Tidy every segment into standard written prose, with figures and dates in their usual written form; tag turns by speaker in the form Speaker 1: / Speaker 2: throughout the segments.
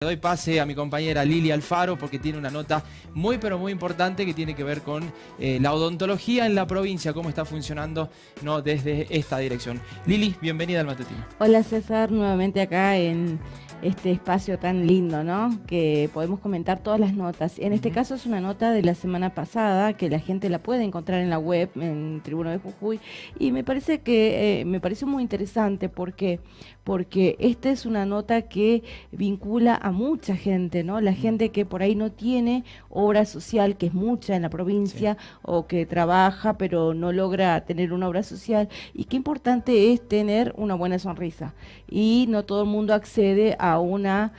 Speaker 1: Le doy pase a mi compañera Lili Alfaro porque tiene una nota muy pero muy importante que tiene que ver con la odontología en la provincia, cómo está funcionando, ¿no?, desde esta dirección. Lili, bienvenida al Matutino.
Speaker 2: Hola César, nuevamente acá en este espacio tan lindo, ¿no? Que podemos comentar todas las notas. En este caso es una nota de la semana pasada que la gente la puede encontrar en la web, en Tribuna de Jujuy, y me parece que me pareció muy interesante porque esta es una nota que vincula a mucha gente, ¿no? La gente que por ahí no tiene obra social, que es mucha en la provincia, sí, o que trabaja pero no logra tener una obra social, y qué importante es tener una buena sonrisa. Y no todo el mundo accede a una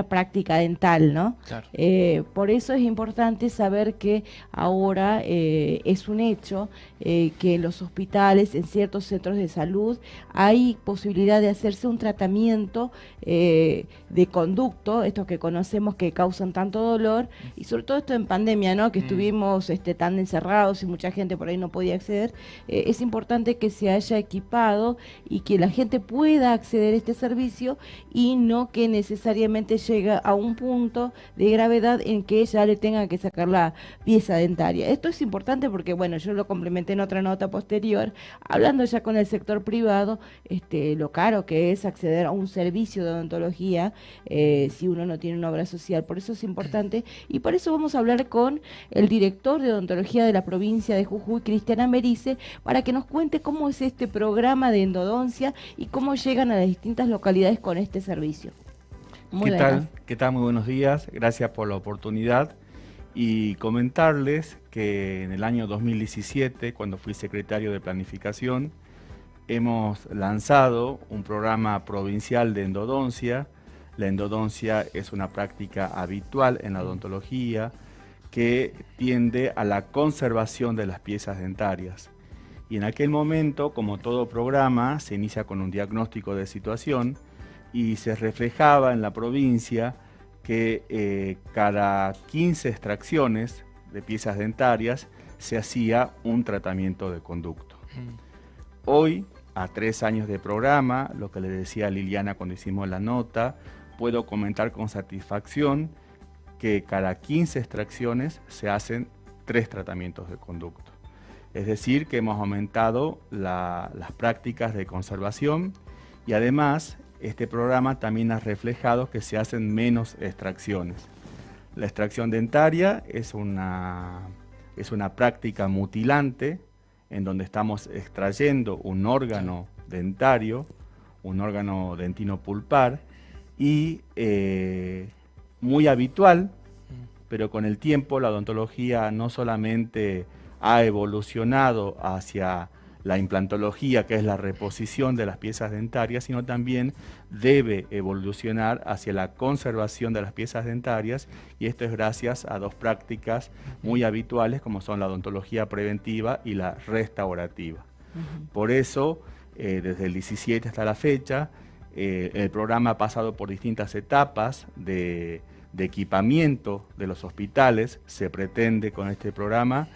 Speaker 2: práctica dental, ¿no? Claro. Por eso es importante saber que ahora es un hecho que en los hospitales, en ciertos centros de salud, hay posibilidad de hacerse un tratamiento de conducto, estos que conocemos que causan tanto dolor, y sobre todo esto en pandemia, ¿no? Que estuvimos tan encerrados y mucha gente por ahí no podía acceder. Es importante que se haya equipado y que la gente pueda acceder a este servicio y no que necesariamente llegue a un punto de gravedad en que ya le tenga que sacar la pieza dentaria. Esto es importante porque, bueno, yo lo complementé en otra nota posterior, hablando ya con el sector privado, lo caro que es acceder a un servicio de odontología si uno no tiene una obra social. Por eso es importante, y por eso vamos a hablar con el director de odontología de la provincia de Jujuy, Cristian Americe, para que nos cuente cómo es este programa de endodoncia y cómo llegan a las distintas localidades con este servicio.
Speaker 3: ¿Qué tal? ¿Qué tal? Muy buenos días. Gracias por la oportunidad. Y comentarles que en el año 2017, cuando fui secretario de Planificación, hemos lanzado un programa provincial de endodoncia. La endodoncia es una práctica habitual en la odontología que tiende a la conservación de las piezas dentarias. Y en aquel momento, como todo programa, se inicia con un diagnóstico de situación y se reflejaba en la provincia que cada 15 extracciones de piezas dentarias se hacía un tratamiento de conducto. Hoy, a 3 años de programa, lo que le decía a Liliana cuando hicimos la nota, puedo comentar con satisfacción que cada 15 extracciones se hacen 3 tratamientos de conducto. Es decir, que hemos aumentado las prácticas de conservación y además este programa también ha reflejado que se hacen menos extracciones. La extracción dentaria es una práctica mutilante en donde estamos extrayendo un órgano dentario, un órgano dentino pulpar, y muy habitual, pero con el tiempo la odontología no solamente ha evolucionado hacia la implantología, que es la reposición de las piezas dentarias, sino también debe evolucionar hacia la conservación de las piezas dentarias, y esto es gracias a 2 prácticas muy habituales como son la odontología preventiva y la restaurativa. Por eso, desde el 17 hasta la fecha, el programa ha pasado por distintas etapas de equipamiento de los hospitales. Se pretende con este programa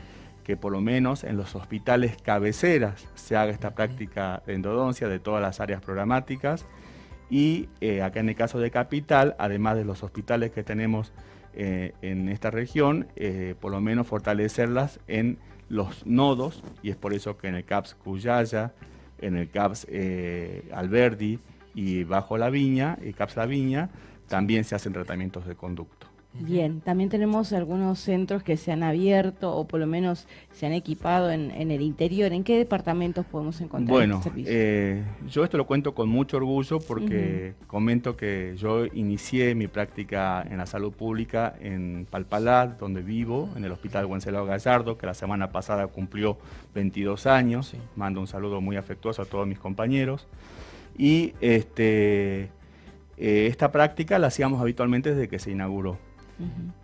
Speaker 3: que por lo menos en los hospitales cabeceras se haga esta práctica de endodoncia de todas las áreas programáticas, y acá en el caso de Capital, además de los hospitales que tenemos en esta región, por lo menos fortalecerlas en los nodos, y es por eso que en el CAPS Cuyaya, en el CAPS Alberdi y Bajo la Viña, y CAPS La Viña, también se hacen tratamientos de conducto.
Speaker 2: Bien, también tenemos algunos centros que se han abierto o por lo menos se han equipado en el interior. ¿En qué departamentos podemos encontrar
Speaker 3: bueno,
Speaker 2: este servicio?
Speaker 3: Yo esto lo cuento con mucho orgullo porque comento que yo inicié mi práctica en la salud pública en Palpalá, donde vivo, en el Hospital Wenceslao Gallardo, que la semana pasada cumplió 22 años. Sí. Mando un saludo muy afectuoso a todos mis compañeros. Y esta práctica la hacíamos habitualmente desde que se inauguró.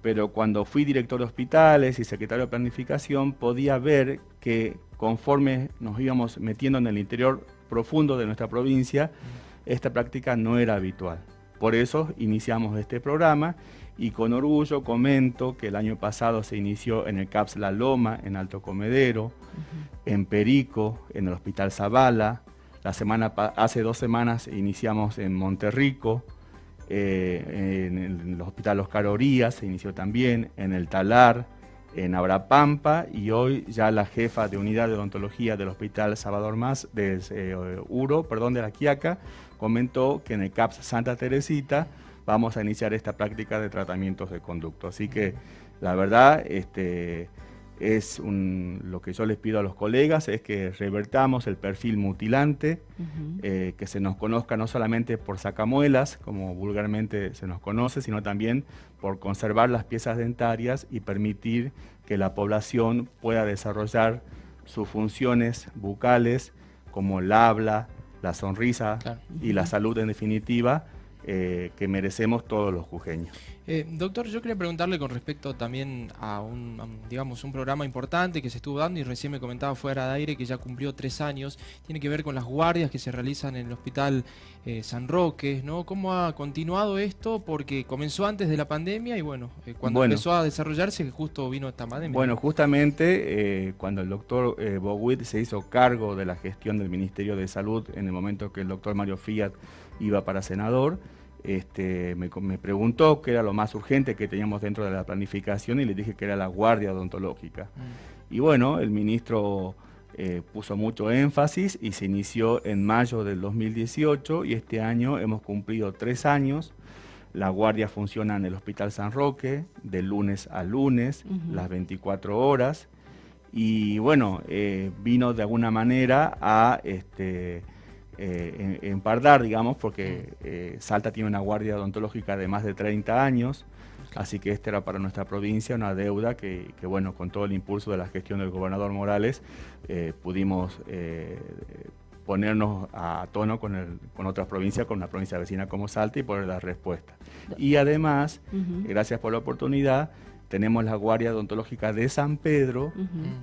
Speaker 3: Pero cuando fui director de hospitales y secretario de planificación, podía ver que conforme nos íbamos metiendo en el interior profundo de nuestra provincia, esta práctica no era habitual. Por eso iniciamos este programa, y con orgullo comento que el año pasado se inició en el CAPS La Loma, en Alto Comedero, en Perico, en el Hospital Zavala. Hace 2 semanas iniciamos en Monterrico, en el Hospital Oscar Orías se inició también, en el Talar, en Abrapampa, y hoy ya la jefa de unidad de odontología del Hospital Salvador Mas, de La Quiaca, comentó que en el CAPS Santa Teresita vamos a iniciar esta práctica de tratamientos de conducto. Así que la verdad, lo que yo les pido a los colegas es que revertamos el perfil mutilante, que se nos conozca no solamente por sacamuelas, como vulgarmente se nos conoce, sino también por conservar las piezas dentarias y permitir que la población pueda desarrollar sus funciones bucales, como el habla, la sonrisa, claro, y la salud en definitiva, que merecemos todos los jujeños.
Speaker 1: Doctor, yo quería preguntarle con respecto también a un programa importante que se estuvo dando y recién me comentaba fuera de aire que ya cumplió 3 años, tiene que ver con las guardias que se realizan en el Hospital San Roque, ¿no? ¿Cómo ha continuado esto? Porque comenzó antes de la pandemia y cuando empezó a desarrollarse justo vino esta pandemia.
Speaker 3: Bueno, justamente cuando el doctor Boguit se hizo cargo de la gestión del Ministerio de Salud en el momento que el doctor Mario Fiat iba para senador, me preguntó qué era lo más urgente que teníamos dentro de la planificación y le dije que era la guardia odontológica. Y bueno, el ministro puso mucho énfasis y se inició en mayo del 2018 y este año hemos cumplido 3 años. La guardia funciona en el Hospital San Roque de lunes a lunes, las 24 horas. Y bueno, vino de alguna manera a empardar, digamos, porque Salta tiene una guardia odontológica de más de 30 años, así que esta era para nuestra provincia una deuda que bueno, con todo el impulso de la gestión del gobernador Morales, pudimos ponernos a tono con otras provincias, con una provincia vecina como Salta y poder dar respuesta. Y además, gracias por la oportunidad, tenemos la guardia odontológica de San Pedro,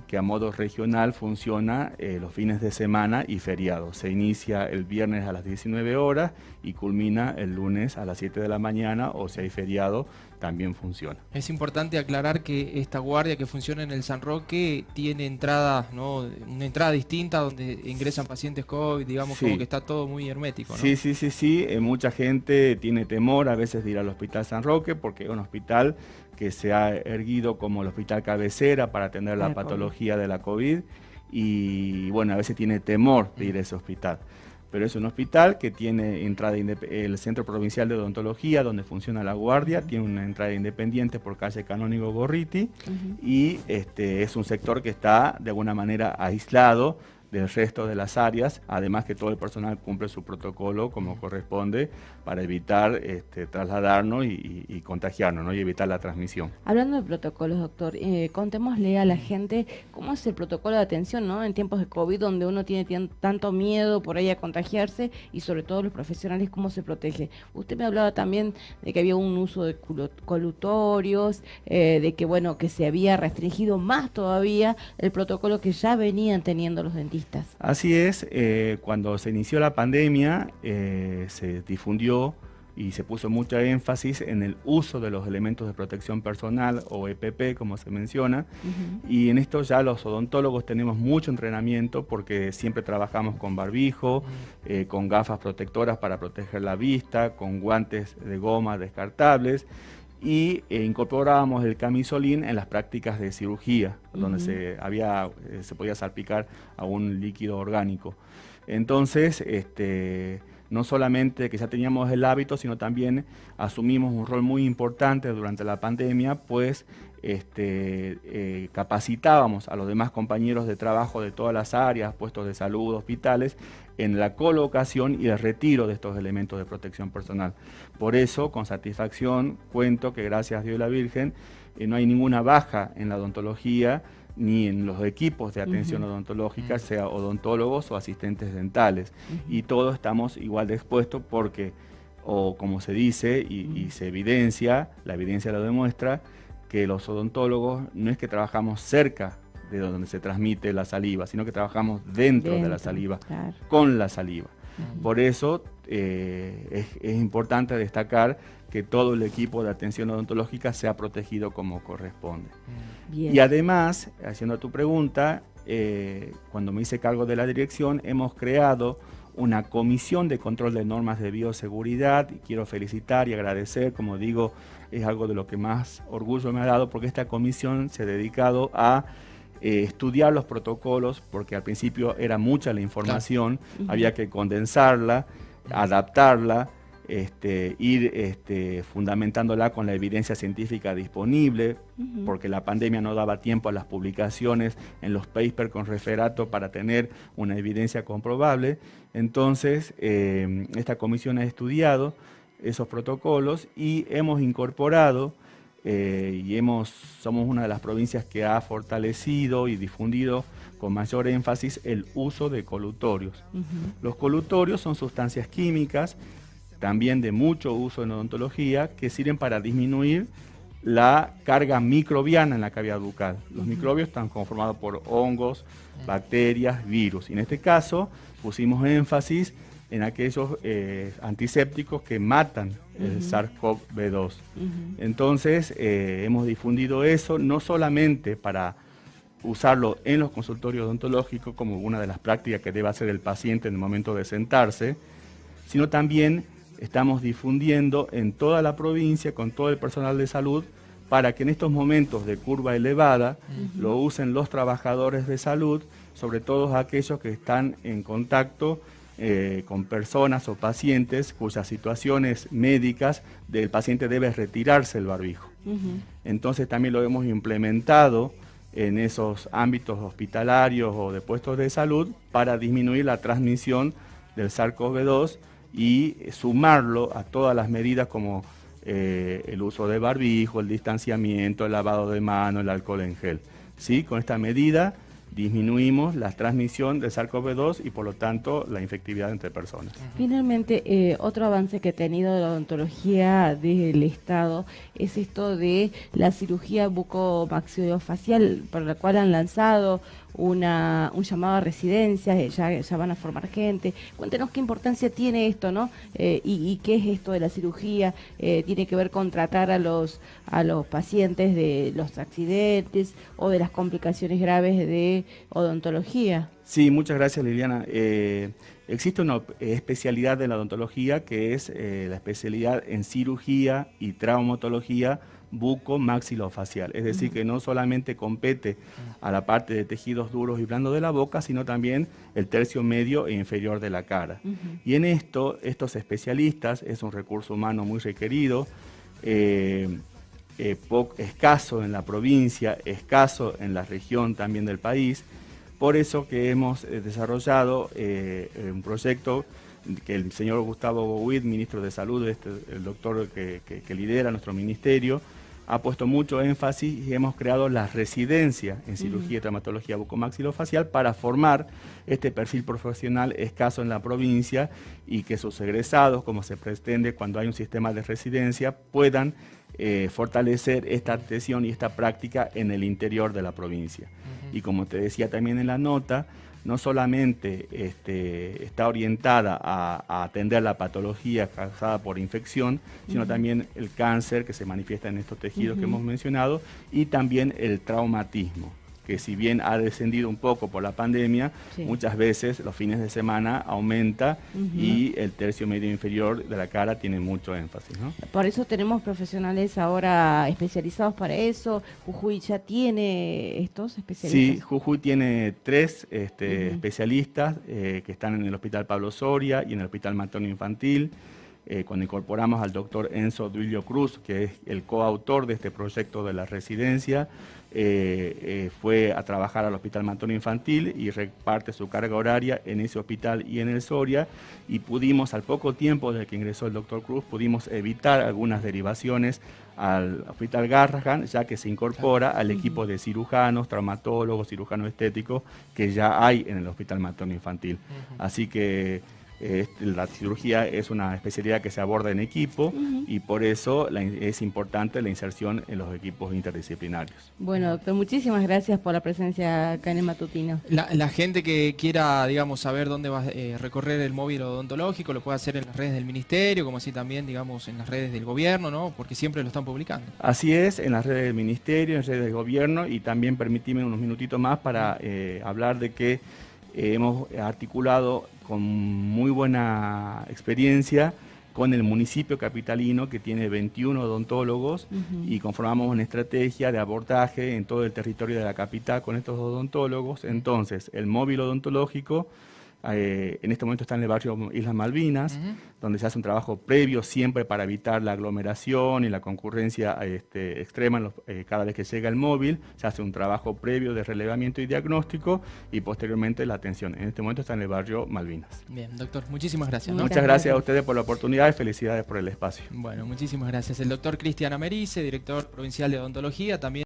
Speaker 3: que a modo regional funciona los fines de semana y feriados. Se inicia el viernes a las 19 horas y culmina el lunes a las 7 de la mañana, o si hay feriado, también funciona.
Speaker 1: Es importante aclarar que esta guardia que funciona en el San Roque tiene entrada, ¿no? Una entrada distinta donde ingresan pacientes COVID, digamos, sí, como que está todo muy hermético, ¿no?
Speaker 3: Sí. Mucha gente tiene temor a veces de ir al Hospital San Roque porque es un hospital que se ha erguido como el hospital cabecera para atender la patología de la COVID y bueno, a veces tiene temor de ir a ese hospital. Pero es un hospital que tiene entrada el Centro Provincial de Odontología, donde funciona la guardia, tiene una entrada independiente por calle Canónigo Gorriti y es un sector que está de alguna manera aislado del resto de las áreas, además que todo el personal cumple su protocolo como corresponde para evitar trasladarnos y contagiarnos, ¿no? Y evitar la transmisión.
Speaker 2: Hablando de protocolos, doctor, contémosle a la gente cómo es el protocolo de atención, ¿no? En tiempos de COVID, donde uno tiene tanto miedo por ahí a contagiarse y sobre todo los profesionales, cómo se protege. Usted me hablaba también de que había un uso de colutorios, de que bueno, que se había restringido más todavía el protocolo que ya venían teniendo los dentistas.
Speaker 3: Así es, cuando se inició la pandemia se difundió y se puso mucho énfasis en el uso de los elementos de protección personal o EPP, como se menciona, y en esto ya los odontólogos tenemos mucho entrenamiento porque siempre trabajamos con barbijo, con gafas protectoras para proteger la vista, con guantes de goma descartables, y incorporábamos el camisolín en las prácticas de cirugía, donde se podía salpicar a un líquido orgánico. Entonces, no solamente que ya teníamos el hábito, sino también asumimos un rol muy importante durante la pandemia, pues capacitábamos a los demás compañeros de trabajo de todas las áreas, puestos de salud, hospitales, en la colocación y el retiro de estos elementos de protección personal. Por eso, con satisfacción, cuento que gracias a Dios y la Virgen, no hay ninguna baja en la odontología ni en los equipos de atención odontológica, sea odontólogos o asistentes dentales. Y todos estamos igual de expuestos porque, o como se dice y se evidencia, la evidencia lo demuestra, que los odontólogos no es que trabajamos cerca de donde se transmite la saliva, sino que trabajamos dentro de la saliva, con la saliva. Por eso es importante destacar que todo el equipo de atención odontológica sea protegido como corresponde. Y además, haciendo tu pregunta, cuando me hice cargo de la dirección, hemos creado una comisión de control de normas de bioseguridad, y quiero felicitar y agradecer, como digo, es algo de lo que más orgullo me ha dado, porque esta comisión se ha dedicado a estudiar los protocolos, porque al principio era mucha la información, había que condensarla, adaptarla, ir fundamentándola con la evidencia científica disponible, porque la pandemia no daba tiempo a las publicaciones en los papers con referato para tener una evidencia comprobable. Entonces, esta comisión ha estudiado esos protocolos y hemos incorporado, somos una de las provincias que ha fortalecido y difundido con mayor énfasis el uso de colutorios. Los colutorios son sustancias químicas, también de mucho uso en odontología, que sirven para disminuir la carga microbiana en la cavidad bucal. Los microbios están conformados por hongos, bacterias, virus. Y en este caso pusimos énfasis en aquellos antisépticos que matan el SARS-CoV-2. Entonces hemos difundido eso no solamente para usarlo en los consultorios odontológicos como una de las prácticas que debe hacer el paciente en el momento de sentarse, sino también estamos difundiendo en toda la provincia con todo el personal de salud para que en estos momentos de curva elevada lo usen los trabajadores de salud, sobre todo aquellos que están en contacto con personas o pacientes cuyas situaciones médicas del paciente debe retirarse el barbijo. Entonces también lo hemos implementado en esos ámbitos hospitalarios o de puestos de salud para disminuir la transmisión del SARS-CoV-2 y sumarlo a todas las medidas como el uso de barbijo, el distanciamiento, el lavado de manos, el alcohol en gel. ¿Sí? Con esta medida disminuimos la transmisión del SARS-CoV-2 y por lo tanto la infectividad entre personas.
Speaker 2: Finalmente, otro avance que ha tenido la odontología del Estado es esto de la cirugía bucomaxilofacial, por la cual han lanzado un llamado a residencias, ya van a formar gente. Cuéntenos qué importancia tiene esto, ¿no? Y qué es esto de la cirugía. ¿Tiene que ver con tratar a los pacientes de los accidentes o de las complicaciones graves de odontología?
Speaker 3: Sí, muchas gracias, Liliana. Existe una especialidad de la odontología que es la especialidad en cirugía y traumatología bucomaxilofacial, es decir, que no solamente compete a la parte de tejidos duros y blandos de la boca, sino también el tercio medio e inferior de la cara. Y en esto, estos especialistas, es un recurso humano muy requerido, escaso en la provincia, escaso en la región también del país. Por eso que hemos desarrollado un proyecto que el señor Gustavo Gouit, ministro de Salud, el doctor que lidera nuestro ministerio, ha puesto mucho énfasis y hemos creado la residencia en cirugía y traumatología bucomaxilofacial para formar este perfil profesional escaso en la provincia y que sus egresados, como se pretende cuando hay un sistema de residencia, puedan fortalecer esta atención y esta práctica en el interior de la provincia. Y como te decía también en la nota, no solamente está orientada a atender la patología causada por infección, sino también el cáncer que se manifiesta en estos tejidos que hemos mencionado y también el traumatismo, que si bien ha descendido un poco por la pandemia, muchas veces los fines de semana aumenta y el tercio medio inferior de la cara tiene mucho énfasis, ¿no?
Speaker 2: Por eso tenemos profesionales ahora especializados para eso. ¿Jujuy ya tiene estos especialistas?
Speaker 3: Sí, Jujuy tiene 3 especialistas que están en el Hospital Pablo Soria y en el Hospital Materno Infantil. Cuando incorporamos al doctor Enzo Duilio Cruz, que es el coautor de este proyecto de la residencia, fue a trabajar al Hospital Materno Infantil y reparte su carga horaria en ese hospital y en el Soria, y pudimos, al poco tiempo desde que ingresó el doctor Cruz, pudimos evitar algunas derivaciones al Hospital Garrahan, ya que se incorpora al equipo de cirujanos, traumatólogos, cirujanos estéticos que ya hay en el Hospital Materno Infantil. Así que la cirugía es una especialidad que se aborda en equipo y por eso es importante la inserción en los equipos interdisciplinarios.
Speaker 2: Bueno, doctor, muchísimas gracias por la presencia acá en el Matutino.
Speaker 1: La gente que quiera, digamos, saber dónde va a recorrer el móvil odontológico, lo puede hacer en las redes del Ministerio, como así también, digamos, en las redes del Gobierno, ¿no? Porque siempre lo están publicando.
Speaker 3: Así es, en las redes del Ministerio, en las redes del Gobierno, y también permitime unos minutitos más para hablar de que hemos articulado con muy buena experiencia con el municipio capitalino, que tiene 21 odontólogos, y conformamos una estrategia de abordaje en todo el territorio de la capital con estos odontólogos. Entonces, el móvil odontológico en este momento está en el barrio Islas Malvinas, donde se hace un trabajo previo siempre para evitar la aglomeración y la concurrencia extrema cada vez que llega el móvil. Se hace un trabajo previo de relevamiento y diagnóstico y posteriormente la atención. En este momento está en el barrio Malvinas.
Speaker 1: Bien, doctor, muchísimas gracias, ¿no?
Speaker 3: Muchas gracias a ustedes por la oportunidad y felicidades por el espacio.
Speaker 1: Bueno, muchísimas gracias. El doctor Cristian Americe, director provincial de odontología, también